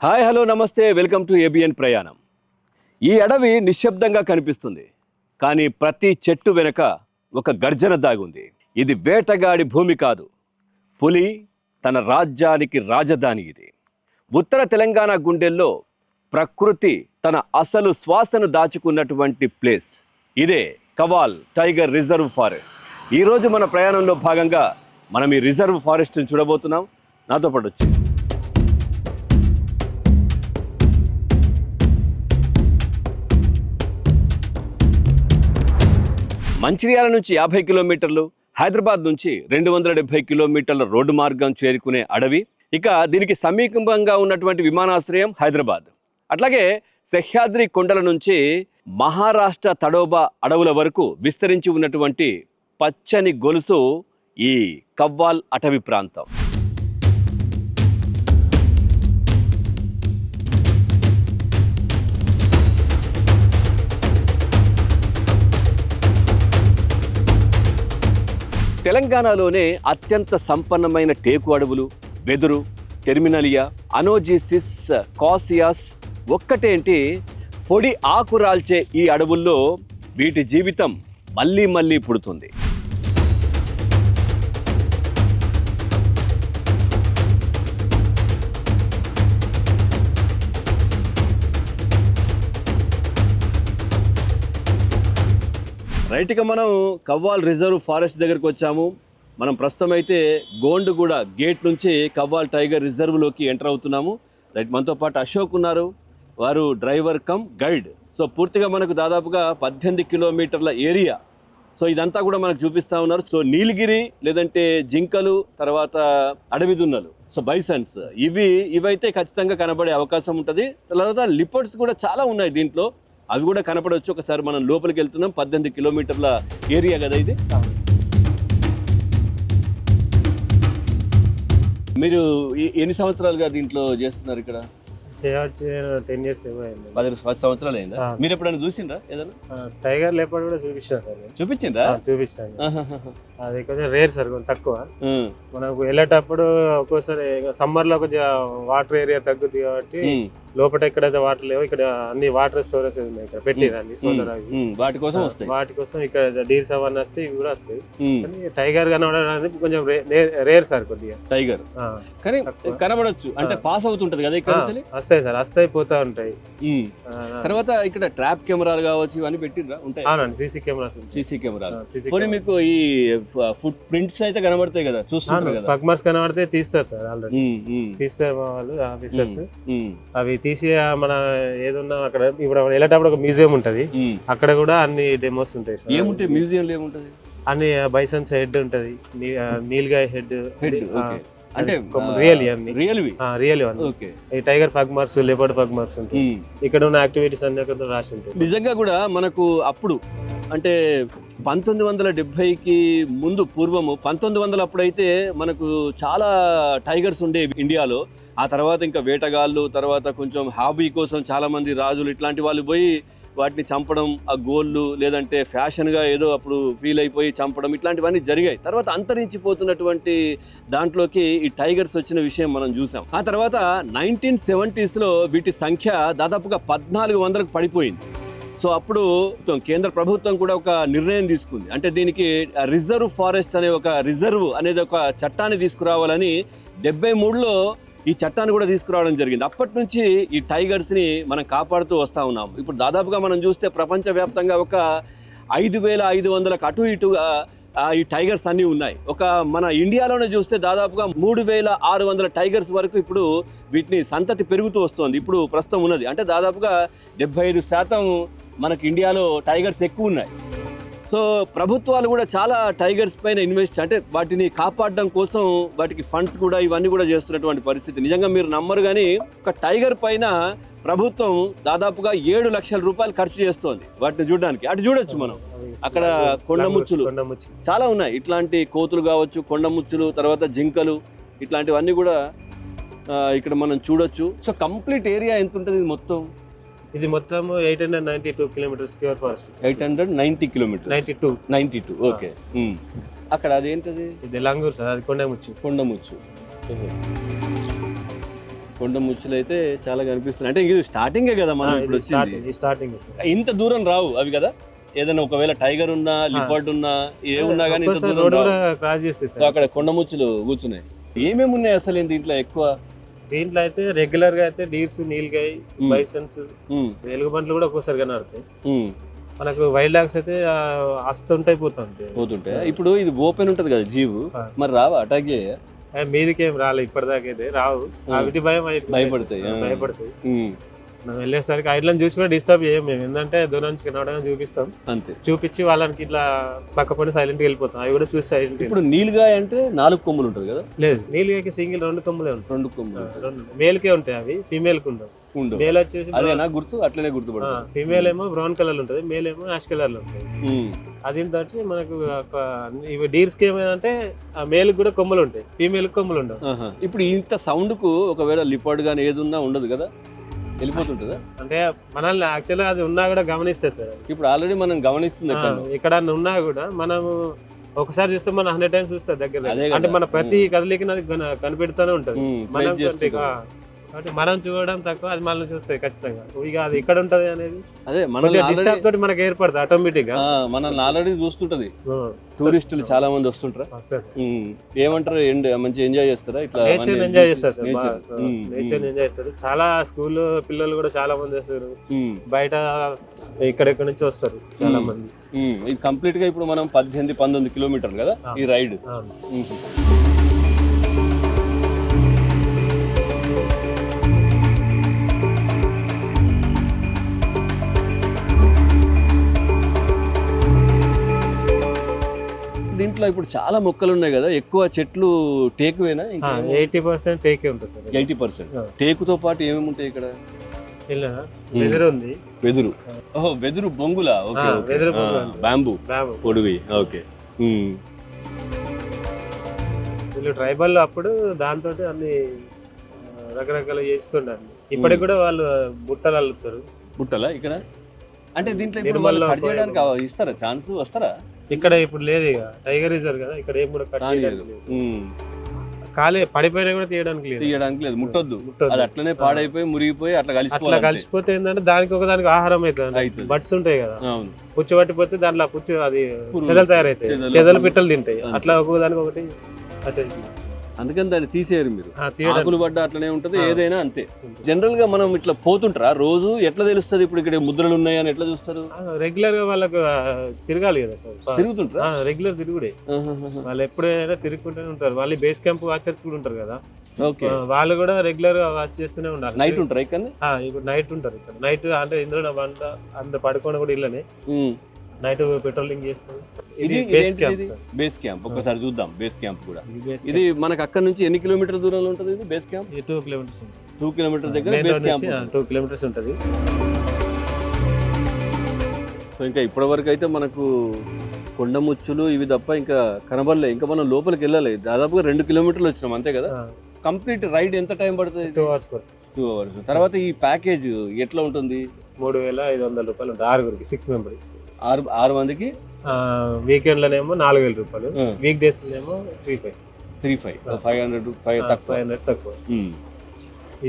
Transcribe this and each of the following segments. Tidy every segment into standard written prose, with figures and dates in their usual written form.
Hi hello నమస్తే welcome to ABN ప్రయాణం. ఈ అడవి నిశ్శబ్దంగా కనిపిస్తుంది, కానీ ప్రతి చెట్టు వెనుక ఒక గర్జన దాగుంది. ఇది వేటగాడి భూమి కాదు, పులి తన రాజ్యానికి రాజధాని. ఇది ఉత్తర తెలంగాణ గుండెల్లో ప్రకృతి తన అసలు శ్వాసను దాచుకున్నటువంటి ప్లేస్. ఇదే కవాల్ టైగర్ రిజర్వ్ ఫారెస్ట్. ఈరోజు మన ప్రయాణంలో భాగంగా మనం ఈ రిజర్వ్ ఫారెస్ట్ని చూడబోతున్నాం. నాతో పాటు వచ్చి మంచిర్యాల నుంచి 50 కిలోమీటర్లు, హైదరాబాద్ నుంచి 270 కిలోమీటర్ల రోడ్డు మార్గం చేరుకునే అడవి. ఇక దీనికి సమీపంగా ఉన్నటువంటి విమానాశ్రయం హైదరాబాద్. అట్లాగే సహ్యాద్రి కొండల నుంచి మహారాష్ట్ర తడోబా అడవుల వరకు విస్తరించి ఉన్నటువంటి పచ్చని గొలుసు ఈ కవ్వాల్ అటవీ ప్రాంతం. తెలంగాణలోనే అత్యంత సంపన్నమైన టేకు అడవులు, వెదురు, టెర్మినలియా, అనోజిసిస్ కాసియాస్ ఒక్కటేంటి, పొడి ఆకురాల్చే ఈ అడవుల్లో వీటి జీవితం మళ్ళీ మళ్ళీ పుడుతుంది. రైట్గా మనం కవ్వాల్ రిజర్వ్ ఫారెస్ట్ దగ్గరకు వచ్చాము. మనం ప్రస్తుతం అయితే గోండుగూడ గేట్ నుంచి కవ్వాల్ టైగర్ రిజర్వ్లోకి ఎంటర్ అవుతున్నాము. రైట్, మనతో పాటు అశోక్ ఉన్నారు, వారు డ్రైవర్ కమ్ గైడ్. సో పూర్తిగా మనకు దాదాపుగా 18 కిలోమీటర్ల ఏరియా. సో ఇదంతా కూడా మనకు చూపిస్తూ ఉన్నారు. సో నీలగిరి, లేదంటే జింకలు, తర్వాత అడవి దున్నలు, సో బైసన్స్, ఇవైతే ఖచ్చితంగా కనబడే అవకాశం ఉంటుంది. తర్వాత లిపర్డ్స్ కూడా చాలా ఉన్నాయి దీంట్లో, అవి కూడా కనపడవచ్చు. ఒకసారి మనం లోపలికి వెళ్తున్నాం. 18 కిలోమీటర్ల ఏరియా కదా ఇది. మీరు ఎన్ని సంవత్సరాలుగా దీంట్లో చేస్తున్నారు ఇక్కడ? 10 years 10 సంవత్సరాలు అయిందా? మీరు ఎప్పుడైనా చూసిండ్రా ఏదైనా టైగర్ లేపర్డ్ కూడా చూపించారు? చూపించిండ్రా? చూపించాను. అది కొంచెం రేర్ సార్, కొంచెం తక్కువ. మనకు వెళ్ళేటప్పుడు ఒక్కోసారి సమ్మర్ లో కొంచెం వాటర్ ఏరియా తగ్గుతుంది కాబట్టి లోపల ఎక్కడైతే వాటర్ లేవు, ఇక్కడ అన్ని వాటర్ స్టోరేజ్ ఉన్నాయి, ఇక్కడ పెట్టిరండి సోలర్. వాటి కోసం ఇక్కడ డీర్స్ అవన్నీ వస్తాయి, ఇవి కూడా వస్తాయి. కానీ టైగర్ కనబడడానికి కొంచెం రేర్ సార్ కొద్దిగా. టైగర్ కానీ కనబడొచ్చు, అంటే పాస్ అవుతుంటది కదా ఇక్కడ నుంచి. వస్తాయి సార్, వస్తాయి పోతా ఉంటాయి. తర్వాత ఇక్కడ ట్రాప్ కెమెరాలు కావచ్చు, ఇవన్నీ పెట్టిండ్రా? ఉంటాయి. అవునండి, సీసీ కెమెరాలు. మీకు ఈ ఫుట్ ప్రింట్స్ అయితే కనబడతాయి కదా, చూస్తున్నారు కదా? పగ్మార్క్స్ కనబడితే తీస్తారు సార్, ఆల్రెడీ తీస్తారు మా వాళ్ళు ఆఫీసర్స్. అవి తీసి మన ఏదున్నా అక్కడ ఇప్పుడు వెళ్ళేటప్పుడు ఒక మ్యూజియం ఉంటది, అక్కడ కూడా అన్ని డెమోస్ ఉంటాయి సార్. ఏముంటాయి మ్యూజియంలో? ఏముంటది? అన్ని బైసన్స్ హెడ్ ఉంటది, నీల్గాయ్ హెడ్, అంటే రియల్ ఈ tiger pug marks, leopard pug marks ఉంటాయి. ఇక్కడ ఉన్న యాక్టివిటీస్ అన్ని అక్కడ రాసి ఉంటాయి. నిజంగా కూడా మనకు అప్పుడు అంటే 1970కి ముందు పూర్వము 1900 అప్పుడైతే మనకు చాలా టైగర్స్ ఉండేవి ఇండియాలో. ఆ తర్వాత ఇంకా వేటగాళ్ళు, తర్వాత కొంచెం హాబీ కోసం చాలా మంది రాజులు ఇట్లాంటి వాళ్ళు పోయి వాటిని చంపడం, ఆ గోళ్ళు లేదంటే ఫ్యాషన్గా ఏదో అప్పుడు ఫీల్ అయిపోయి చంపడం, ఇట్లాంటివన్నీ జరిగాయి. తర్వాత అంతరించిపోతున్నటువంటి దాంట్లోకి ఈ టైగర్స్ వచ్చిన విషయం మనం చూసాం. ఆ తర్వాత 1970sలో వీటి సంఖ్య దాదాపుగా 1400కు పడిపోయింది. సో అప్పుడు కేంద్ర ప్రభుత్వం కూడా ఒక నిర్ణయం తీసుకుంది. అంటే దీనికి రిజర్వ్ ఫారెస్ట్ అనే ఒక రిజర్వ్ అనేది ఒక చట్టాన్ని తీసుకురావాలని 73లో ఈ చట్టాన్ని కూడా తీసుకురావడం జరిగింది. అప్పటి నుంచి ఈ టైగర్స్ని మనం కాపాడుతూ వస్తూ ఉన్నాము. ఇప్పుడు దాదాపుగా మనం చూస్తే ప్రపంచవ్యాప్తంగా ఒక 5500కు అటు ఇటుగా ఈ టైగర్స్ అన్నీ ఉన్నాయి. ఒక మన ఇండియాలోనే చూస్తే దాదాపుగా 3600 టైగర్స్ వరకు ఇప్పుడు వీటిని సంతతి పెరుగుతూ వస్తుంది. ఇప్పుడు ప్రస్తుతం ఉన్నది అంటే దాదాపుగా 75% మనకి ఇండియాలో టైగర్స్ ఎక్కువ ఉన్నాయి. సో ప్రభుత్వాలు కూడా చాలా టైగర్స్ పైన ఇన్వెస్ట్, అంటే వాటిని కాపాడడం కోసం వాటికి ఫండ్స్ కూడా ఇవన్నీ కూడా చేస్తున్నటువంటి పరిస్థితి. నిజంగా మీరు నమ్మరు కానీ ఒక టైగర్ పైన ప్రభుత్వం దాదాపుగా 7 లక్షల రూపాయలు ఖర్చు చేస్తోంది వాటిని చూడడానికి. అటు చూడొచ్చు మనం, అక్కడ కొండముచ్చులు చాలా ఉన్నాయి. ఇట్లాంటి కోతులు కావచ్చు, కొండముచ్చులు, తర్వాత జింకలు, ఇట్లాంటివన్నీ కూడా ఇక్కడ మనం చూడొచ్చు. సో కంప్లీట్ ఏరియా ఎంత ఉంటుంది మొత్తం? ఇది మొత్తం 892 kilometres square forest. 890 kilometres. 92 okay. అక్కడ అదేంటది? ఇది లంగూర్ సార్, అది కొండముచ్చు. కొండ ముచ్చులు అయితే చాలా కనిపిస్తున్నాయి. అంటే ఇది స్టార్టింగే కదా మనం ఇప్పుడు వచ్చింది. స్టార్టింగ్ ఇంత దూరం రావు అవి కదా, ఏదైనా ఒకవేళ టైగర్ ఉన్నా లిపర్డ్ ఉన్నా ఏ ఉన్నా కానీ ఇంత దూరం రోడ్ రావు. కూడా క్రాస్ చేస్తాయి సో అక్కడ కొండ ముచ్చులు కూర్చున్నాయి. ఏమేమి ఉన్నాయి అసలు దీంట్లో ఎక్కువ? దీంట్లో అయితే రెగ్యులర్ గా అయితే డీర్స్, నీల్గాయ్, బైసన్స్, ఎలుగుబంట్లు కూడా ఒక్కోసారి కనబడతాయి. మనకు వైల్డ్ డాగ్స్ అయితే వస్తుంటాయి పోతుంటాయి. ఇప్పుడు ఇది ఓపెన్ ఉంటది కదా జీవు, మరి రావా అటాక్ చేయ? మీదికి ఏం రాలే ఇప్పటిదాకా అయితే రావు. వీటి భయపడతాయి. మనం వెళ్ళేసరికి ఐడ్లను చూసి కూడా డిస్టర్బ్ చేయం మేము, ఎందుకంటే దూరం నుంచి కనబడగా చూపిస్తాం, అంతే. చూపించి వాళ్ళకి ఇట్లా పక్క పడి సైలెంట్ గా వెళ్ళిపోతాం. అవి కూడా చూసి సైలెంట్. ఇప్పుడు నీలుగాయ అంటే 4 కొమ్ములు ఉంటుంది కదా? లేదు, నీలుగాయకి సింగిల్ 2 కొమ్ములే ఉంటాయి. 2 కొమ్ములు మేల్కే ఉంటాయి, అవి ఫీమేల్ కు ఉండవు. మేల్ వచ్చేసి అదేనా గుర్తు, అట్లనే గుర్తుపడతాం. ఫీమేల్ ఏమో బ్రౌన్ కలర్ ఉంటుంది, మేల్ ఏమో యాష్ కలర్ లో ఉంటుంది. అది తోటి మనకు ఇవి డీర్స్ కి ఏమైందంటే ఆ మేల్ కూడా కొమ్ములు ఉంటాయి, ఫీమేల్ కొమ్ములు ఉండవు. ఇప్పుడు ఇంత సౌండ్ కు ఒకవేళ లిపర్డ్ గానీ ఏది ఉన్నా ఉండదు కదా, వెళ్ళిపోతుంటదా? అంటే మనల్ని యాక్చువల్గా అది ఉన్నా కూడా గమనిస్తే సార్. ఇప్పుడు ఆల్రెడీ మనం గమనిస్తుంది ఎక్కడ ఉన్నా కూడా మనము ఒకసారి చూస్తే మనం 100 టైమ్స్ చూస్తే దగ్గర, అంటే మన ప్రతి కదలికి కనిపెడుతూనే ఉంటది. కాబట్టి మనం చూడడం తక్కువ, అది మనం చూస్తే ఖచ్చితంగా ఇక అది ఎక్కడ ఉంటది అనేది అదే డిస్టర్బ్ తోటి మనకి ఏర్పడుతుంది ఆటోమేటిక్ గా. మనల్ని ఆల్రెడీ చూస్తుంటది. టూరిస్టులు చాలా మంది వస్తుంటారా, ఏమంటారు, మంచి ఎంజాయ్ చేస్తారా? ఇట్లా నేచర్ ఎంజాయ్ చేస్తారు సార్, నేచర్ ఎంజాయ్ చేస్తారు. చాలా స్కూల్ పిల్లలు కూడా చాలా మంది వస్తారు, బయట ఇక్కడెక్కడ నుంచి వస్తారు చాలా మంది. ఇది కంప్లీట్ గా ఇప్పుడు మనం 18-19 కిలోమీటర్లు కదా ఈ రైడ్. దీంట్లో ఇప్పుడు చాలా మొక్కలు ఉన్నాయి కదా, ఎక్కువ చెట్లు టేకువేనా? 80% టేకే ఉంటుంది సార్. 80% టేకుతో పాటు ఏమేమి ఉంటాయి ఇక్కడ? వెదురు ఉంది. వెదురు, ఓహో వెదురు బొంగులా? బ్యాంబూ పొడివి. ఓకే. వీళ్ళు ట్రైబల్ అప్పుడు దాంతో అన్ని రకరకాల చేస్తుండాలి. ఇప్పటికి కూడా వాళ్ళు బుట్టలు అల్లుతారు. బుట్టలా ఇక్కడ? అంటే దీంట్లో కట్ చేయడానికి ఇస్తారా, ఛాన్స్ వస్తారా? ఇక్కడ ఇప్పుడు లేదు, ఇక టైగర్ రిజర్వ్ కదా, ఇక్కడ ఏం కూడా కట్ ఖాళీ పడిపోయినా కూడా తీయడానికి లేదు. ముట్టొద్దు, అది అట్లనే పాడైపోయి మురిగిపోయి అట్లా కలిసిపోతే ఏంటంటే దానికి ఒకదానికి ఆహారం అవుతుంది. బట్స్ ఉంటాయి కదా, పుచ్చు పట్టిపోతే దాంట్లో పుచ్చు అది చెదలు తయారైతాయి, చెదలు పిట్టలు తింటాయి. అట్లా ఒక్కొక్కదానికి ఒకటి అట్లా. అందుకని దాన్ని తీసేయరు మీరు, ఆకులు పడ్డ అట్లనే ఉంటది. ఏదైనా అంతే. జనరల్ గా మనం ఇట్లా పోతుంటారా రోజు? ఎట్లా తెలుస్తుంది ఇప్పుడు ఇక్కడ ముద్రలు ఉన్నాయని ఎట్లా చూస్తారు? రెగ్యులర్ గా వాళ్ళకు తిరగాలి కదా సార్, తిరుగుతుంటారా? రెగ్యులర్ తిరుగుడే, వాళ్ళు ఎప్పుడైనా తిరుగుకుంటూనే ఉంటారు. వాళ్ళు బేస్ క్యాంప్ వాచర్స్ కూడా ఉంటారు కదా, వాళ్ళు కూడా రెగ్యులర్ గా వాచ్ చేస్తూనే ఉండాలి. నైట్ ఉంటారు ఇక్కడ? ఇప్పుడు నైట్ ఉంటారు ఇక్కడ. నైట్ అంటే ఇందులో అంత పడుకోవడం కూడా ఇళ్ళనే, నైట్ పెట్రోలింగ్ చేస్తాం. ఇది బేస్ క్యాంప్. ఒకసారి చూద్దాం బేస్ క్యాంప్ కూడా. ఇది మనకు అక్కడ నుంచి ఎన్ని కిలోమీటర్ దూరంలో ఉంటుంది ఇది బేస్ క్యాంప్? 2 కిలోమీటర్స్. 2 కిలోమీటర్ దగ్గర బేస్ క్యాంప్. 2 కిలోమీటర్స్ ఉంటుంది. సో ఇంకా ఇప్పటి వరకు అయితే మనకు కొండముచ్చులు ఇవి తప్ప ఇంకా కనబడలే. ఇంకా మనం లోపలికి వెళ్ళాలి. దాదాపుగా 2 కిలోమీటర్లు వచ్చినాం అంతే కదా. కంప్లీట్ రైడ్ ఎంత టైం పడుతుంది? 2 hours. 2 hours. తర్వాత ఈ ప్యాకేజ్ ఎట్లా ఉంటుంది? 3,500 రూపాయలు ఉంటుంది ఆరుగురికి, 6 మెంబర్స్. 6 మందికి. వీకెండ్ లోనేమో 4,000 రూపాయలు, వీక్ డేస్ లోనేమో 3,500 తక్కువ.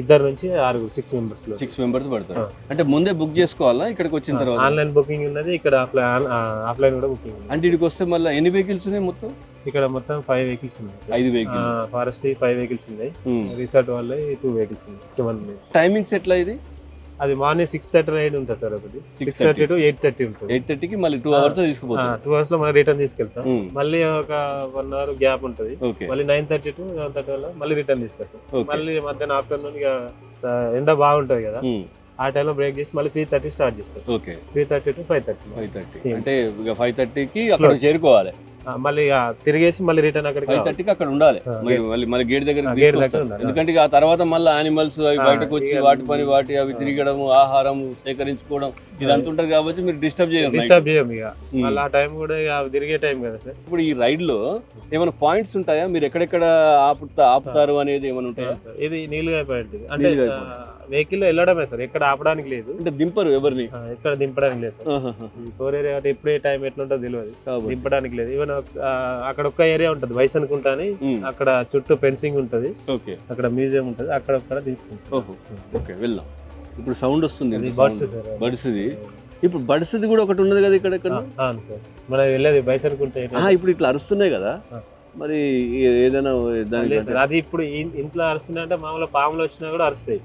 ఇద్దరు నుంచి 6, 6 మెంబర్స్. 6 మెంబర్స్ పడతారు. అంటే ముందే బుక్ చేసుకోవాలా ఇక్కడికి వచ్చిన తర్వాత? ఆన్లైన్ బుకింగ్ ఉన్నది, ఇక్కడ ఆఫ్లైన్ కూడా బుకింగ్. అంటే ఇక్కడికి వస్తే మళ్ళీ ఎన్ని వెహికల్స్ ఉన్నాయి మొత్తం? ఇక్కడ మొత్తం 5 వెహికల్స్ ఉన్నాయి. 5 వెహికల్స్. ఫారెస్ట్ 5 వెహికల్స్ ఉన్నాయి, రిసార్ట్ వాళ్ళ 2 వెహికల్స్ ఉన్నాయి. 7. టైమింగ్స్ ఎట్లా? ఇది అది మార్నింగ్ 6:30 రైడ్ ఉంటుంది సార్. ఒకటి 6:30 to 8:30 ఉంటుంది. 8:30కి మళ్ళీ 2 hours తీసుకుపోతాం. 2 hours లో మనం రిటర్న్ తీసుకెళ్తాం. మళ్ళీ ఒక 1 hour గ్యాప్ ఉంటుంది. మళ్ళీ 9:30 to 11:30 వల్ల మళ్ళీ రిటర్న్ తీసుకెళ్తాం. మళ్ళీ మధ్యాహ్నం ఆఫ్టర్నూన్ ఇక ఎండ బాగుంటది కదా, ఆ టైంలో బ్రేక్ చేసి మళ్ళీ 3:30 స్టార్ట్ చేస్తాం. 3:30 to 5:30. అంటే ఇక 5:30కి అక్కడ చేరుకోవాలి. మళ్ళీ తిరిగేసి మళ్ళీ రిటర్న్ అక్కడికి 5:30కి అక్కడ ఉండాలి. మళ్ళీ గేట్ దగ్గర. ఎందుకంటే ఆ తర్వాత మళ్ళీ యానిమల్స్ అవి బయటకు వచ్చి వాటి పని వాటి అవి తిరగడం, ఆహారం సేకరించుకోవడం ఇదంతా ఉంటది కాబట్టి మీరు డిస్టర్బ్ చేయం ఇక. మళ్ళీ ఆ టైం కూడా తిరిగే టైం కదా సార్. ఇప్పుడు ఈ రైడ్ లో ఏమైనా పాయింట్స్ ఉంటాయా? మీరు ఎక్కడెక్కడ ఆపుతారు అనేది ఏమైనా ఉంటాయా? ఇది నీలుగాయ పాయింట్. అంటే వెహికల్ లో వెళ్ళడమే సార్, ఎక్కడ ఆపడానికి లేదు, అంటే దింపరు ఎవరిని. ఎక్కడ దింపడానికి లేదు సార్. కోర్ ఏరియా కాబట్టి ఎప్పుడు ఏ టైం ఎట్లుంటుందో తెలియదు, దింపడానికి లేదు. ఈవెన్ అక్కడ ఒక్క ఏరియా ఉంటది బైస్ అనుకుంటా అని, అక్కడ చుట్టూ ఫెన్సింగ్ ఉంటది, అక్కడ మ్యూజియం ఉంటది, అక్కడ ఒక్కడ తీస్తుంది. ఓకే వెళ్దాం. ఇప్పుడు సౌండ్ వస్తుంది, బర్డ్స్ సార్, బర్డ్స్. ఇప్పుడు బర్డ్స్ కూడా ఒకటి ఉన్నది కదా ఇక్కడ. అవును సార్, మనం వెళ్ళేది బైస్ అనుకుంటే. ఇప్పుడు ఇట్లా అరుస్తున్నాయి కదా, మరి ఏదైనా అది ఇప్పుడు ఇంట్లో అరుస్తున్నాయి అంటే మామూలు పాములు వచ్చినా కూడా అరుస్తాయి,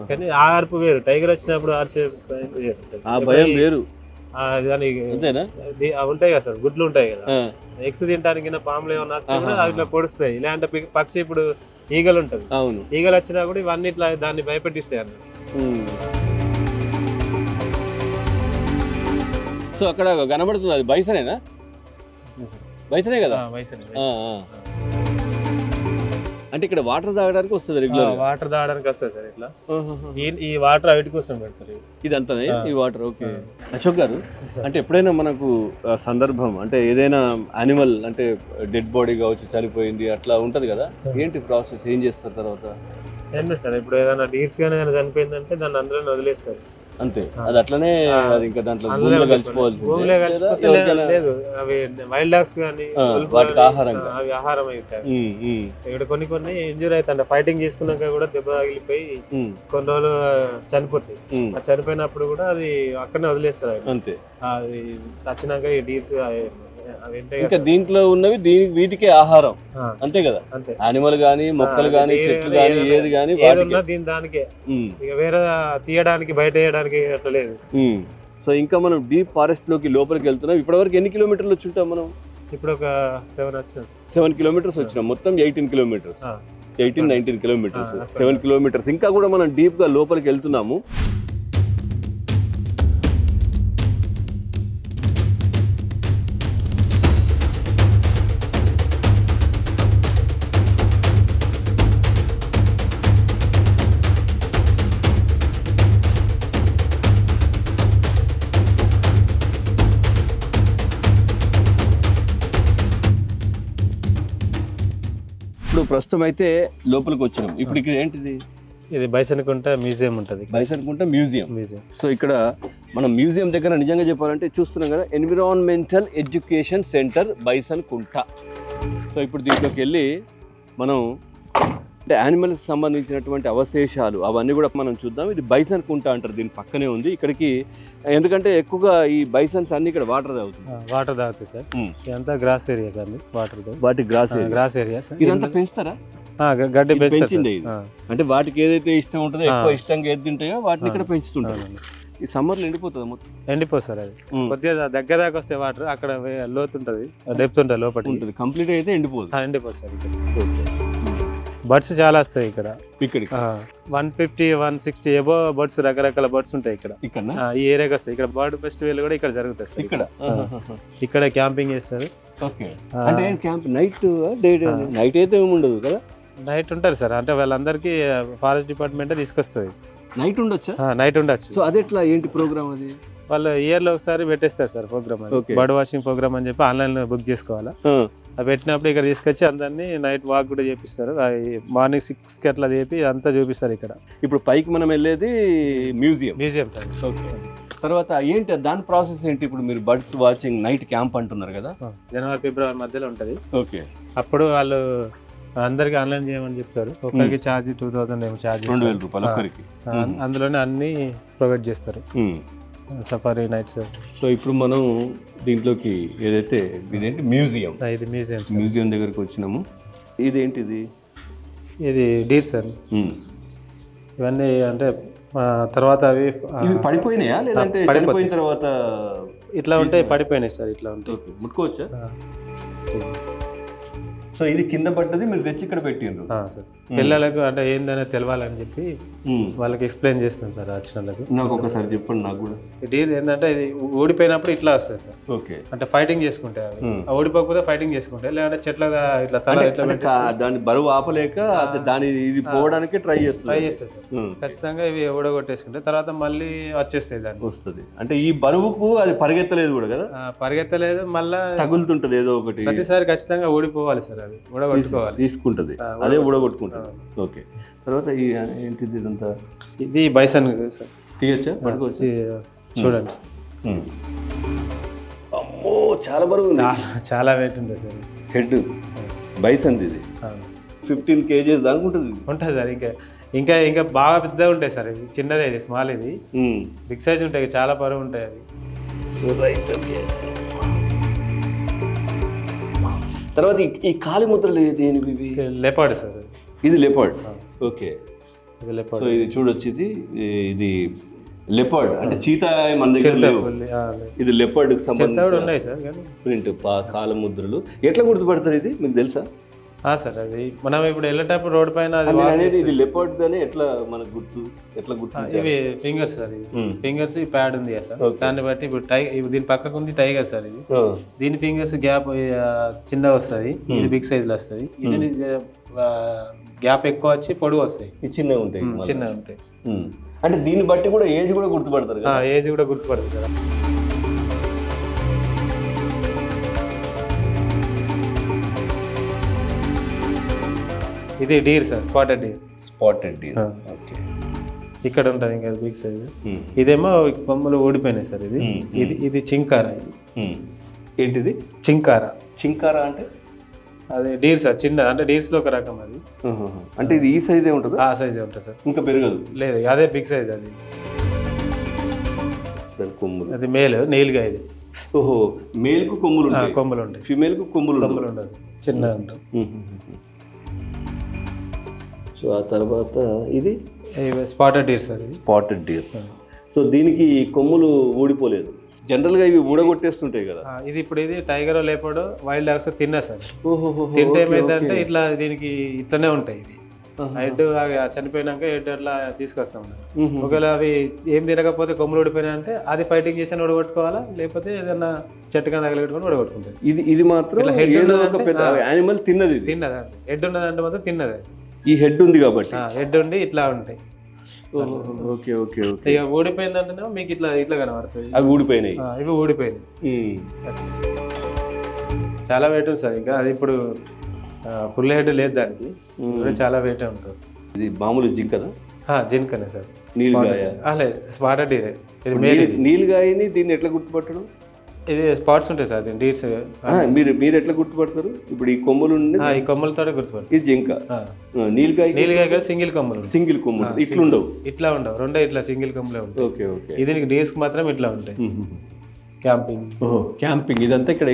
కానీ ఆ అరుపు వేరు. టైగర్ వచ్చినప్పుడు అరిసే ఆ భయం వేరు. దానికి ఉంటాయి కదా సార్, గుడ్లు ఉంటాయి కదా, ఎగ్స్ తినడానికి పాములు ఏమన్నా వస్తే కూడా అవి పొడుస్తాయి. ఇలాంటి పక్షి ఇప్పుడు ఈగలు ఉంటది, ఈగలు వచ్చినా కూడా ఇవన్నీ ఇట్లా దాన్ని భయపెట్టిస్తాయి అన్న. సో అక్కడ కనబడుతుంది, అది బైసనేనా? బైసనే కదా. అంటే ఇక్కడ వాటర్ తాగడానికి వస్తుంది, రెగ్యులర్ వాటర్ తాగడానికి వస్తుంది సార్. ఇట్లా ఈ వాటర్ అవిటి కోసం పెడతారు ఇదంతా ఈ వాటర్. ఓకే అశోక్ గారు, అంటే ఎప్పుడైనా మనకు సందర్భం అంటే ఏదైనా యానిమల్ అంటే డెడ్ బాడీ కావచ్చు, చనిపోయింది అట్లా ఉంటది కదా, ఏంటి ప్రాసెస్, ఏం చేస్తారు తర్వాత? ఏం లేదు సార్, ఇప్పుడు ఏదైనా డీర్స్ కానీ చనిపోయిందంటే దాన్ని అందరూ వదిలేస్తారు అంతే. అది అట్లనే ఇంకా దాంట్లో కలిసిపోవాల్సింది లేదు. అవి వైల్డ్ డాగ్స్ కానీ వాటికి ఆహారంగా అవి ఆహారం అవుతాయి. ఇక్కడ కొన్ని ఇంజూరీ అవుతాయి, ఫైటింగ్ చేసుకున్నాక కూడా దెబ్బ తగిలిపోయి కొన్ని రోజులు చనిపోతాయి. చనిపోయినప్పుడు కూడా అది అక్కడనే వదిలేస్తారు అంతే. అది చచ్చినాక ఈ డీర్స్ ఇంకా దీంట్లో ఉన్నవి వీటికే ఆహారం అంతే కదా. యానిమల్ గానీ, మొక్కలు గానీ, చెట్లు గానీ, ఏది గానీ దీని దానికే, ఇక వేరే తీయడానికి బయట వేయడానికి అట్లా లేదు. సో ఇంకా మనం డీప్ ఫారెస్ట్ లోకి లోపలికి వెళ్తున్నాం. ఇప్పటి వరకు ఎన్ని కిలోమీటర్లు వచ్చి ఉంటాం మనం? ఇప్పుడు ఒక 7 కిలోమీటర్స్ వచ్చినాం. మొత్తం 18 కిలోమీటర్స్, 19 కిలోమీటర్స్, 7 కిలోమీటర్స్. ఇంకా కూడా మనం డీప్ గా లోపలికి వెళ్తున్నాము. ఇప్పుడు ప్రస్తుతం అయితే లోపలికి వచ్చినాం. ఇప్పుడు ఇక్కడ ఏంటిది? ఇది బైసన్కుంట మ్యూజియం ఉంటుంది. బైసన్కుంట మ్యూజియం. సో ఇక్కడ మనం మ్యూజియం దగ్గర నిజంగా చెప్పాలంటే చూస్తున్నాం కదా, ఎన్విరాన్మెంటల్ ఎడ్యుకేషన్ సెంటర్ బైసన్కుంట. సో ఇప్పుడు దీంట్లోకి వెళ్ళి మనం అంటే యానిమల్కి సంబంధించినటువంటి అవశేషాలు అవన్నీ కూడా మనం చూద్దాం. ఇది బైసన్కుంట అంటారు, దీని పక్కనే ఉంది. ఇక్కడికి ఎందుకంటే ఎక్కువగా ఈ బైసన్స్ అన్ని ఇక్కడ వాటర్ తాగుతాయి సార్. ఇదంతా గ్రాస్ ఏరియాస్ అండి, వాటి గ్రాస్ ఏరియా. ఇదంతా పెంచుతారా? గడ్డి పెంచింది. అంటే వాటికి ఏదైతే ఇష్టం ఉంటుందో, ఎక్కువ ఇష్టంగా ఏది తింటాయో వాటిని ఇక్కడ పెంచుతుంటారు. ఈ సమ్మర్ లో ఎండిపోతుంది మొత్తం. ఎండిపోతుంది సార్, అది కొద్దిగా దగ్గర దాకా వస్తే వాటర్ అక్కడ లోతు ఉంటుంది, డెప్త్ ఉంటుంది, లోపల ఉంటుంది. కంప్లీట్ అయితే ఎండిపోతుంది సార్. బర్డ్స్ చాలా వస్తాయి ఇక్కడ. 150, 160 ఎబో బర్డ్స్, రకరకాల బర్డ్స్ ఉంటాయి ఇక్కడ. ఈ ఏరియాకి వస్తాయి. ఇక్కడ బర్డ్ ఫెస్టివల్ కూడా ఇక్కడ జరుగుతుంది సార్. ఇక్కడ క్యాంపింగ్ చేస్తారు. నైట్ అయితే ఉండదు కదా? నైట్ ఉంటారు సార్, అంటే వాళ్ళందరికీ ఫారెస్ట్ డిపార్ట్మెంట్ తీసుకొస్తుంది. నైట్ ఉండొచ్చు? నైట్ ఉండొచ్చు. సో అది ఎట్లా, ఏంటి ప్రోగ్రామ్ అది? వాళ్ళు ఇయర్ లో ఒకసారి పెట్టేస్తారు sir program, bird watching program అని చెప్పి ఆన్లైన్ లో బుక్ చేసుకోవాలా. అవి పెట్టినప్పుడు ఇక్కడ తీసుకొచ్చి అందరినీ నైట్ వాక్ కూడా చేపిస్తారు. మార్నింగ్ 6కి అట్లా చేపి అంతా చూపిస్తారు ఇక్కడ. ఇప్పుడు పైకి మనం వెళ్ళేది మ్యూజియం సార్. ఓకే, తర్వాత ఏంటి దాని ప్రాసెస్ ఏంటి? ఇప్పుడు మీరు బర్డ్స్ వాచింగ్ నైట్ క్యాంప్ అంటున్నారు కదా, జనవరి ఫిబ్రవరి మధ్యలో ఉంటది. ఓకే, అప్పుడు వాళ్ళు అందరికి ఆన్లైన్ చేయమని చెప్తారు. ఒకరికి ఛార్జ్ 2000 ఏమో ఛార్జ్, 2000 రూపాయలు ఒకరికి. అందులోనే అన్ని ప్రొవైడ్ చేస్తారు, సఫారీ నైట్స్. సో ఇప్పుడు మనం దీంట్లోకి ఏదైతే ఇదేంటి మ్యూజియం, ఇది మ్యూజియం దగ్గరికి వచ్చినాము. ఇదేంటిది? ఇది డీర్ సార్. ఇవన్నీ అంటే తర్వాత అవి పడిపోయినాయా లేదంటే చనిపోయిన తర్వాత ఇట్లా ఉంటాయి? పడిపోయినాయి సార్, ఇట్లా ఉంటాయి. ముట్టుకోవచ్చా? సో ఇది కింద పడ్డది, మీరు తెచ్చి ఇక్కడ పెట్టిండ్రు సార్. పిల్లలకు అంటే ఏందనే తెలవాలని చెప్పి వాళ్ళకి ఎక్స్ప్లెయిన్ చేస్తాం సార్ వచ్చిన వాళ్ళకి. నాకు ఒకసారి చెప్పండి నాకు కూడా. డీర్ ఏంటంటే ఇది ఓడిపోయినప్పుడు ఇట్లా వస్తాయి సార్. ఓకే, అంటే ఫైటింగ్ చేసుకుంటాయి. ఓడిపోకపోతే ఫైటింగ్ చేసుకుంటాయి, లేదంటే చెట్ల ఇట్లా తల ఇట్లా దాని బరువు ఆపలేక దాని ఇది పోవడానికి ట్రై చేస్తాయి సార్. ఖచ్చితంగా ఇవి ఓడగొట్టేసుకుంటాయి, తర్వాత మళ్ళీ వచ్చేస్తాయి, దాన్ని వస్తుంది. అంటే ఈ బరువుకు అది పరిగెత్తలేదు కూడా కదా? పరిగెత్తలేదు, మళ్ళీ తగులుతుంటది ఏదో ఒకటి. ప్రతిసారి ఖచ్చితంగా ఓడిపోవాలి సార్, అది ఊడగొట్టుకోవాలి, తీసుకుంటది, అదే ఊడగొట్టుకుంటది. ఓకే, తర్వాత ఏంటిది ఇదంతా ఇది బైసన్ సార్, తీయచ్చా పట్టుకోవచ్చు. చూడండి. అమ్మో చాలా బరువు ఉంది. చాలా వెయిట్ ఉంటుంది సార్. హెడ్ బైసన్ ఇది 15 kgs దాకా ఉంటుంది. ఉంటుంది సార్. ఇంకా ఇంకా బాగా పెద్దగా ఉంటాయి సార్. ఇది చిన్నదే, ఇది స్మాల్, ఇది బిగ్ సైజ్ ఉంటాయి, చాలా బరువు ఉంటాయి అది. తర్వాత ఈ కాలి ముద్రలు దేనివి? Leopard sir. ఇది లెపర్డ్. ఓకే, ఇది లెపర్డ్. సో ఇది చూడొచ్చు, ఇది లెపర్డ్ అంటే చీతా మన దగ్గర లేవు. ఇది లెపర్డ్ కి సంబంధించి ఉన్నాయి సార్. ప్రింట్ కాల ముద్రలు ఎట్లా గుర్తుపడతారు ఇది మీకు తెలుసా? సార్ అది మనం ఇప్పుడు వెళ్ళేటప్పుడు రోడ్ పైన అనేది ఇది లెపర్డ్ అని ఎట్లా మనకు ఎట్లా గుర్తు? ఇవి ఫింగర్స్ సార్. ఇది ఫింగర్స్ ఈ ప్యాడ్ ఉంది కదా సార్, దాన్ని బట్టి ఇప్పుడు దీని పక్కకు ఉంది టైగర్ సార్. ఇది దీని ఫింగర్స్ గ్యాప్ చిన్నగా వస్తుంది, ఇది బిగ్ సైజ్ లో వస్తుంది. ఇది గ్యాప్ ఎక్కువ వచ్చి పొడుగు వస్తాయి, చిన్నగా ఉంటాయి. చిన్నగా ఉంటాయి అంటే దీన్ని బట్టి కూడా ఏజ్ కూడా గుర్తుపడతారు. ఏజ్ కూడా గుర్తుపడతారు కదా. ఇది deer sir, spotted deer. Spotted deer. Okay, ఇక్కడ ఉంటుంది ఇంకా బిగ్ సైజ్. ఇదేమో కొమ్మలు ఓడిపోయినాయి సార్. ఇది చింకారా. ఏంటిది చింకారా? చింకారా అంటే అది డీర్ సార్, చిన్న అంటే డీర్స్ లో ఒక రకం అది. అంటే ఇది ఈ సైజే ఉంటుంది? ఆ సైజే ఉంటుంది సార్, ఇంకా పెరగదు. లేదు, అదే బిగ్ సైజ్. అది కొమ్ములు, అది మేల్ నీల్గా. ఇది ఓహో, మేల్ కు కొమ్ములు ఉంటాయి, కొమ్ములు ఉంటాయి. ఫిమేల్ కు కొమ్ములు ఉండదు, చిన్న ఉంటుంది. సో ఆ తర్వాత ఇది స్పాటెడ్ డీర్ సార్. ఇది స్పాటెడ్ డీర్. సో దీనికి కొమ్ములు ఊడిపోలేదు. జనరల్ గా ఇవి ఊడగొట్టేస్తుంటాయి కదా. ఇది ఇప్పుడు ఇది టైగర్ లేపడు వైల్డ్ డాగ్స్ తిన్నా సార్. తింటే ఏమైందంటే ఇట్లా దీనికి ఇట్లనే ఉంటాయి. ఇది హెడ్ చనిపోయినాక హెడ్ అట్లా తీసుకొస్తాం. ఒకవేళ అవి ఏం తినకపోతే కొమ్ములు ఊడిపోయినాయి అంటే అది ఫైటింగ్ చేసి ఊడగొట్టుకోవాలా, లేకపోతే ఏదైనా చెట్టుగా తగలెట్టుకొని ఊడగొట్టుకుంటాయి. ఇది మాత్రం హెడ్ యానిమల్ తిన్నది. హెడ్ ఉన్నదంటే మాత్రం తిన్నది. ఈ హెడ్ ఉంది కాబట్టి హెడ్ ఉండి ఇట్లా ఉంటాయి. Okay okay okay. ఇక ఊడిపోయిందంటే మీకు ఇట్లా ఇట్లా కనబడుతుంది. అవి ఊడిపోయినాయి, ఇవి ఊడిపోయినాయి. చాలా వెయిట్ ఉంది సార్. ఇంకా అది ఇప్పుడు ఫుల్ హెడ్ లేదు దానికి, చాలా వెయిట్ ఉంటుంది. ఇది మామూలు జింకదా? జింకనే సార్. నీల్గాయ? లేదు, స్పాటెడ్ డీర్. ఇది నీల్గాయని దీన్ని ఎట్లా గుర్తుపట్టడం? ఇది స్పాట్స్ ఉంటాయి సార్ దీని డీర్స్. మీరు ఎట్లా గుర్తుపడతారు? ఇప్పుడు ఈ కొమ్ములు ఈ కొమ్ములతో గుర్తుపడతారు. ఇది జింక. నీల్గాయ సింగిల్ కొమ్ములు. సింగిల్ కొమ్ములు ఇట్లుండవు, ఇట్లా ఉండవు, రెండే ఇట్లా సింగిల్ కొమ్ములే ఉంటాయి. Okay okay. ఇది డీర్స్ మాత్రం ఇట్లా ఉంటాయి. క్యాంపింగ్. క్యాంపింగ్ ఇదంతా ఇక్కడ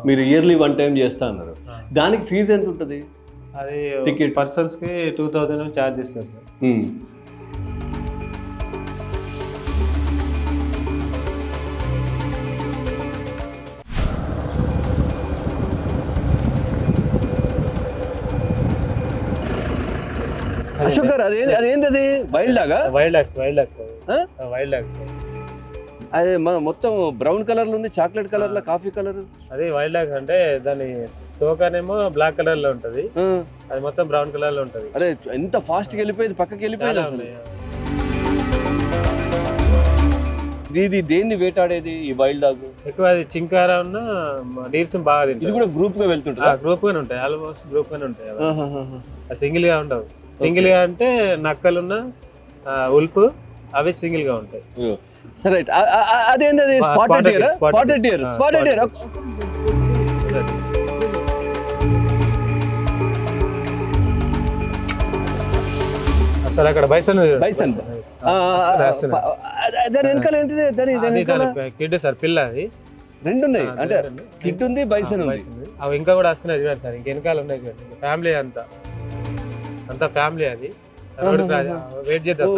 మీరు ఇయర్లీ 1 time చేస్తా అన్నారు. దానికి ఫీజు ఎంత ఉంటుంది? అది టికెట్ పర్సన్స్ కి 2000 ఛార్జ్ చేస్తారు సార్. అశోక్ గారు, అదేంటది? వైల్డ్ డాగా? Wild dogs. Wild dogs. అదే మొత్తం బ్రౌన్ కలర్ లో ఉంది, చాక్లెట్ కలర్ లో, కాఫీ కలర్. అదే వైల్డ్ డాగ్ అంటే దాని తోకనేమో బ్లాక్ కలర్ లో ఉంటది, అది మొత్తం బ్రౌన్ కలర్ లో ఉంటది. అరే ఎంత ఫాస్ట్ గా వెళ్ళిపోయింది, పక్కకి వెళ్ళిపోయింది అసలు. ఇది దేన్ని వేటాడేది ఈ వైల్డ్ డాగ్? ఎక్కువ అది చింకారా ఉన్న డీర్స్ బాగా తింటాయి. ఇది కూడా గ్రూప్ గా వెళ్తుంటా? గ్రూప్ గానే ఉంటాయి, ఆల్మోస్ట్ గ్రూప్ గానే ఉంటాయి. సింగిల్ గా ఉండవు. సింగిల్ గా అంటే నక్కలున్న ఉల్పు అవి సింగిల్ గా ఉంటాయి. సరే, అదేంటి? Spotted dear. Spotted dear. Spotted dear. అసలు అక్కడ బైసన్ దాని వెనకాల ఏంటిది? దాని కిడ్ సార్, పిల్ల. అది రెండు ఉన్నాయి అంటే కిడ్ ఉంది, బైసన్ ఉంది. అవి ఇంకా కూడా వస్తున్నాయి చూడండి సార్. ఇంక వెనకాల ఉన్నాయి చూడండి. ఫ్యామిలీ అంతా ఫ్యామిలీ. అది వెయిట్ చేద్దాం.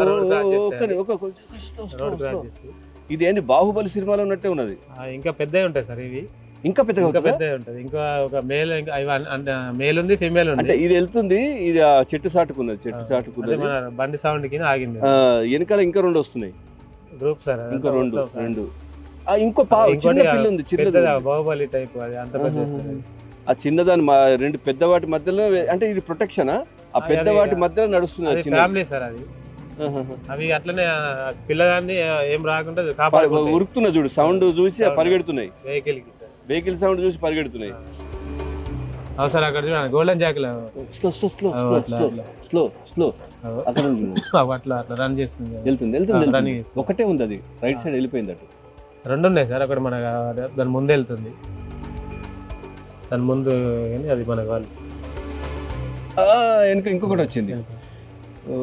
ఇది ఏంది బాహుబలి సినిమాలో ఉన్నట్టే ఉన్నది. ఇంకా పెద్దవి ఉంటాయి సార్ ఇవి. ఇంకా పెద్దగా ఉంటుంది. ఇంకా ఒక మేల్, మేల్ ఉంది, ఫీమేల్ ఉంది. అంటే ఇది వెళ్తుంది, ఇది చెట్టు చాటుకున్నది. చెట్టు చాటుకున్నది మన బండి సౌండ్ కి ఆగింది. వెనకాల ఇంకా 2 వస్తున్నాయి. Group sir. ఇంకా రెండు. ఇంకో చిన్న పిల్ల ఉంది, చిన్నది, బాహుబలి టైప్. అది అంత పెద్ద. ఆ చిన్నదాని 2 పెద్దవాటి మధ్యలో, అంటే ఇది ప్రొటెక్షన్. ఆ పెద్దవాటి మధ్యలో నడుస్తుంది ఫ్యామిలీ సార్. అది అవి అట్లనే పిల్లదాన్ని ఏం రాకుండా ఉరుకుతున్నా చూడు, సౌండ్ చూసి పరిగెడుతున్నాయి. వెహికల్ కి సార్, వెహికల్ సౌండ్ చూసి పరిగెడుతున్నాయి. అవసరం అక్కడ చూడండి golden jackal slow slow slow అట్లా స్లో స్లో స్లో అక్కడ ఉంది. అట్లా అట్లా రన్ చేస్తుంది వెళ్తుంది వెళ్తుంది రన్నింగ్ వెళ్తుంది. చేస్తుంది. ఒకటే ఉంది అది రైట్ సైడ్ వెళ్ళిపోయింది అటు. రెండు ఉన్నాయి సార్ అక్కడ మన దాని ముందు వెళ్తుంది దాని ముందు కానీ అది మనకు వాళ్ళు వెనక ఇంకొకటి వచ్చింది. ఓ,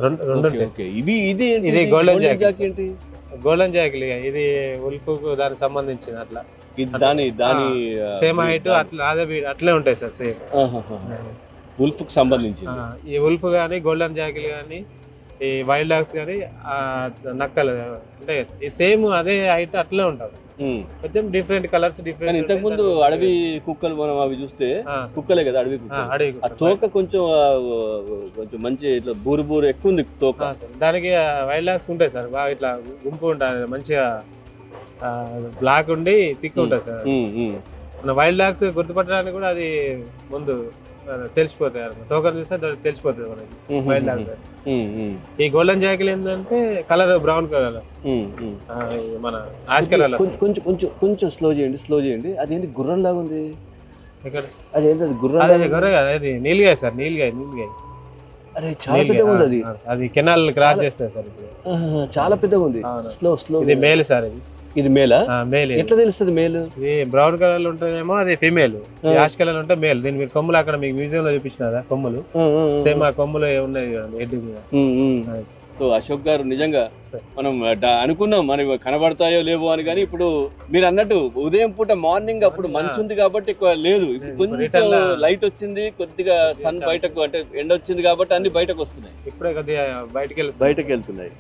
రెండు రెండు ఓకే, ఉంటాయి. ఓకే. ఇది ఇది ఏంటి? ఇది ఇది golden golden jack. jack ఏంటి? గోల్డెన్ జాకిల్ ఇది ఉల్పుకు దానికి సంబంధించిన అట్లా ఇది దాని దాని సేమ్ హైట్ అట్లా అదే అట్లే ఉంటాయి సార్ సేమ్. ఉల్పుకు సంబంధించింది. ఈ ఉల్ఫ్ కానీ గోల్డెన్ జాకిల్ కానీ ఈ వైల్డ్ డాగ్స్ కానీ నక్కలు అంటే ఈ సేమ్ అదే హైట్ అట్లే ఉంటుంది. కొంచెం డిఫరెంట్ కలర్స్ కానీ డిఫరెంట్. ఇంతకు ముందు అడవి కుక్కలు మనం అవి చూస్తే కుక్కలే కదా అడవి కుక్కలు. అడవి ఆ తోక కొంచెం కొంచెం మంచి ఇట్లా బూరు బూరు ఎక్కువ ఉంది తోక. దానికి వైల్డ్ డాగ్స్ ఉంటాయి సార్ బాగా ఇట్లా గుంపు ఉంటుంది మంచిగా బ్లాక్ ఉండి థిక్ ఉంటుంది సార్. మన వైల్డ్ డాగ్స్ గుర్తుపట్టడానికి కూడా అది ముందు తెలిసిపోతాయి తోకను చూస్తే తెలిసిపోతుంది మనకి వైల్డ్ డాగ్స్. ఈ గోల్డెన్ జాకిల్ ఏంటంటే కలర్ బ్రౌన్ కలర్ మన యాష్ కలర్. కొంచెం కొంచెం కొంచెం స్లో చేయండి స్లో చేయండి. అదేంటి గుర్రం లాగా ఉంది ఇక్కడ అదేంటి అది గుర్రం అదే గొర్రె కదా అది నీలిగాయ సార్ నీలిగాయ నీలిగాయ. అరే చాలా పెద్దగా ఉంది అది. అది కెనాల్ క్రాస్ చేస్తుంది సార్ ఇప్పుడు. చాలా పెద్దగా ఉంది. Slow slow. ఇది మేల్ సార్ ఇది. ఇది మేలా? మేల్. ఎట్లా తెలుస్తుంది మేలు? ఇది బ్రౌన్ కలర్ లో ఉంటేనేమో అది ఫీమేల్, యాష్ కలర్ ఉంటే మేల్. దీని మీరు కొమ్ములు అక్కడ మీకు మ్యూజియం లో చూపించినారా కొమ్ములు సేమ్ ఆ కొమ్ములు ఉన్నాయి హెడ్ మీద. సో అశోక్ గారు నిజంగా మనం అనుకున్నాం మనం కనబడతాయో లేవో అని, కానీ ఇప్పుడు మీరు అన్నట్టు ఉదయం పూట మార్నింగ్ అప్పుడు మంచు ఉంది కాబట్టి ఎక్కువ లేదు. ఇప్పుడు కొంచెం లైట్ వచ్చింది, కొద్దిగా సన్ బయటకు అంటే ఎండ వచ్చింది కాబట్టి అన్ని బయటకు వస్తున్నాయి. ఇప్పుడే కొద్దిగా బయటకు వెళ్తున్నాయి.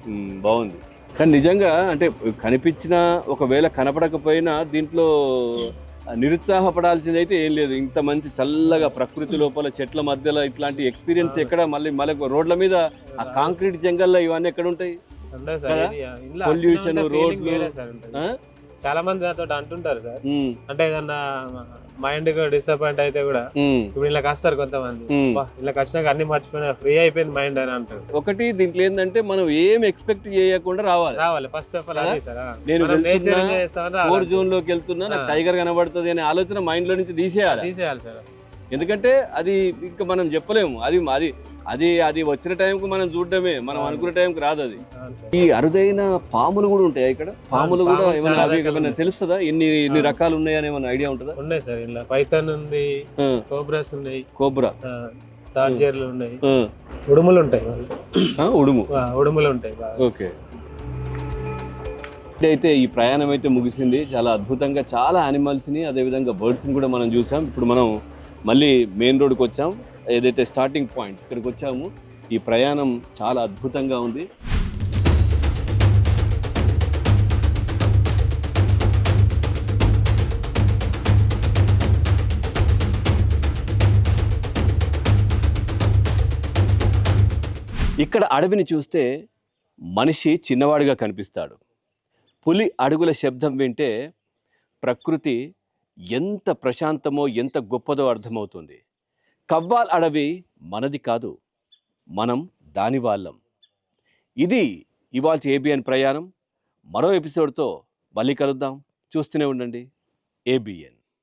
బాగుంది. కానీ నిజంగా అంటే కనిపించినా ఒకవేళ కనపడకపోయినా దీంట్లో నిరుత్సాహపడాల్సింది అయితే ఏం లేదు. ఇంత మంచి చల్లగా ప్రకృతి లోపల చెట్ల మధ్యలో ఇట్లాంటి ఎక్స్పీరియన్స్ ఎక్కడ మళ్ళీ రోడ్ల మీద ఆ కాంక్రీట్ జంగల్లో ఇవన్నీ ఎక్కడ ఉంటాయి? పొల్యూషన్, రోడ్లు. చాలా మంది నాతో అంటుంటారు సార్, అంటే ఏదన్నా మైండ్ డిసప్పాయింట్ అయితే కూడా ఇప్పుడు ఇలా వస్తారు కొంతమంది, ఇలా వచ్చినాక అన్ని మర్చిపోయినా ఫ్రీ అయిపోయింది మైండ్ అని అంటారు. ఒకటి దీంట్లో ఏంటంటే మనం ఏం ఎక్స్పెక్ట్ చేయకుండా రావాలి ఫస్ట్ ఆఫ్ ఆల్ అది సార్. నేను 4 జోన్ లోకి వెళ్తున్నా, నాకు టైగర్ కనబడుతుంది అనే ఆలోచన మైండ్ లో నుంచి తీసేయాలి సార్. ఎందుకంటే అది ఇంకా మనం చెప్పలేము. అది అది అది అది వచ్చిన టైంకు మనం చూడడమే, మనం అనుకునే టైంకి రాదు అది. ఈ అరుదైన పాములు కూడా ఉంటాయి ఇక్కడ. పాములు కూడా ఏమైనా తెలుస్తుందా? ఎన్ని రకాలు ఉన్నాయని ఏమైనా ఐడియా ఉంటుందా? ఉన్నాయి సార్, ఇలా పైథాన్ ఉంది, కోబ్రాస్ ఉన్నాయి, కోబ్రా తాడ్జేర్లు ఉన్నాయి, ఉడుములు ఉంటాయి. ఉడుములు ఉంటాయి. ఓకే. అయితే ఈ ప్రయాణం అయితే ముగిసింది. చాలా అద్భుతంగా చాలా యానిమల్స్ని అదేవిధంగా బర్డ్స్ని కూడా మనం చూసాం. ఇప్పుడు మనం మళ్ళీ మెయిన్ రోడ్కి వచ్చాం, ఏదైతే స్టార్టింగ్ పాయింట్ ఇక్కడికి వచ్చాము. ఈ ప్రయాణం చాలా అద్భుతంగా ఉంది. ఇక్కడ అడవిని చూస్తే మనిషి చిన్నవాడిగా కనిపిస్తాడు. పులి అడుగుల శబ్దం వింటే ప్రకృతి ఎంత ప్రశాంతమో ఎంత గొప్పదో అర్థమవుతుంది. కవ్వాల్ అడవి మనది కాదు, మనం దాని వాళ్ళం. ఇది ఇవాల్టి ఏబిఎన్ ప్రయాణం. మరో ఎపిసోడ్తో మళ్ళీ కలుద్దాం. చూస్తూనే ఉండండి ఏబిఎన్.